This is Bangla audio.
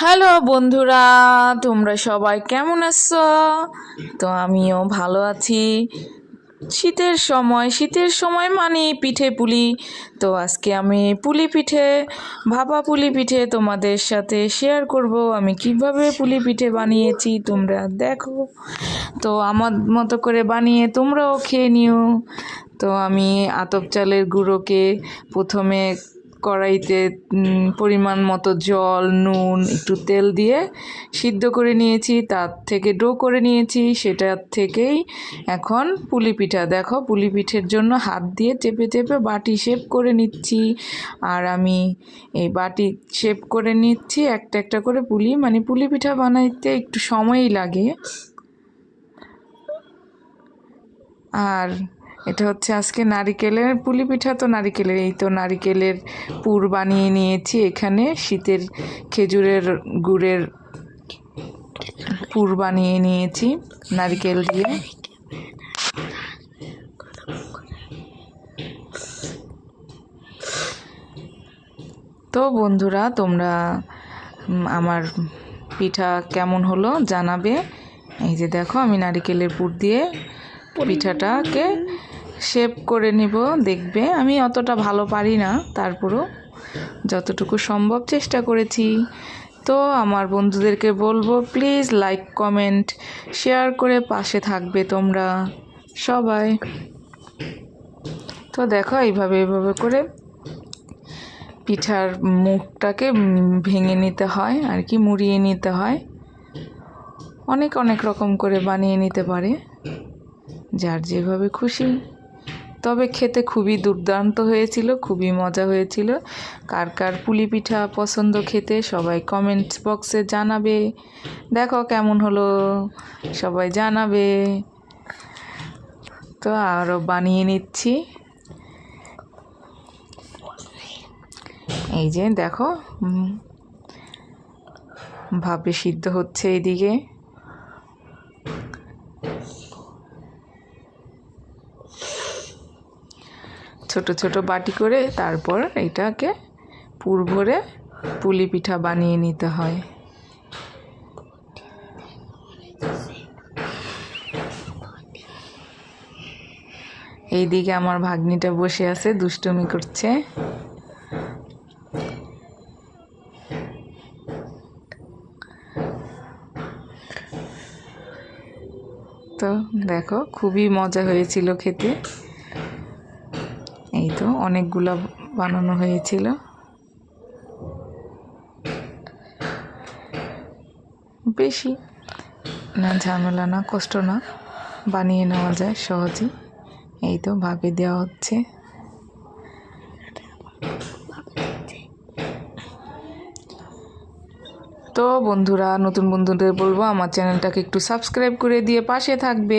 হ্যালো বন্ধুরা, তোমরা সবাই কেমন আছো? তো আমিও ভালো আছি। শীতের সময় মানে পিঠে পুলি। তো আজকে আমি পুলি পিঠে, ভাপা পুলি পিঠে তোমাদের সাথে শেয়ার করব আমি কিভাবে পুলি পিঠে বানিয়েছি। তোমরা দেখো, তো আমার মতো করে বানিয়ে তোমরাও খেয়ে নিও। তো আমি আতপ চালের গুঁড়োকে প্রথমে কড়াইতে পরিমাণ মতো জল, নুন, একটু তেল দিয়ে সিদ্ধ করে নিয়েছি, তার থেকে ডো করে নিয়েছি। সেটার থেকেই এখন পুলি পিঠা, দেখো পুলি পিঠের জন্য হাত দিয়ে চেপে চেপে বাটি শেপ করে নিচ্ছি। আর আমি এই বাটি শেপ করে নিচ্ছি একটা একটা করে পুলি, মানে পুলি পিঠা বানাইতে একটু সময়ই লাগে। আর এটা হচ্ছে আজকে নারিকেলের পুলি পিঠা। তো নারিকেলের, এই তো নারিকেলের পুর বানিয়ে নিয়েছি। এখানে শীতের খেজুরের গুড়ের পুর বানিয়ে নিয়েছি নারিকেল দিয়ে। তো বন্ধুরা, তোমরা আমার পিঠা কেমন হলো জানাবে। এই যে দেখো, আমি নারিকেলের পুর দিয়ে পিঠাটাকে শেপ করে নিব। দেখবে আমি অতটা ভালো পারি না, তারপরও যতটুকু সম্ভব চেষ্টা করেছি। তো আমার বন্ধুদেরকে বলবো, প্লিজ লাইক, কমেন্ট, শেয়ার করে পাশে থাকবে তোমরা সবাই। তো দেখো, এইভাবে করে পিঠার মুখটাকে ভেঙে নিতে হয় আর কি, মুড়িয়ে নিতে হয়। অনেক অনেক রকম করে বানিয়ে নিতে পারে, যার যেভাবে খুশি। তবে খেতে খুবই দুর্দান্ত হয়েছিল, খুবই মজা হয়েছিল। কার কার পুলি পিঠা পছন্দ খেতে, সবাই কমেন্টস বক্সে জানাবে। দেখো কেমন হলো, সবাই জানাবে। তো আরও বানিয়ে নিচ্ছি। এই যে দেখো, ভাপে সিদ্ধ হচ্ছে এইদিকে। ছোট ছোট বাটি করে তারপর এটাকে পুর ভরে পুলি পিঠা বানিয়ে নিতে হয়। এইদিকে আমার ভাগ্নিটা বসে আছে, দুষ্টুমি করছে। তো দেখো, খুবই মজা হয়েছিল খেতে। এই তো অনেকগুলো বানানো হয়েছিল। বেশি না ঝামেলা না, কষ্ট না, বানিয়ে নেওয়া যায় সহজেই। এই তো ভাপে দেওয়া হচ্ছে। তো বন্ধুরা, নতুন বন্ধুদের বলবো আমার চ্যানেলটাকে একটু সাবস্ক্রাইব করে দিয়ে পাশে থাকবে।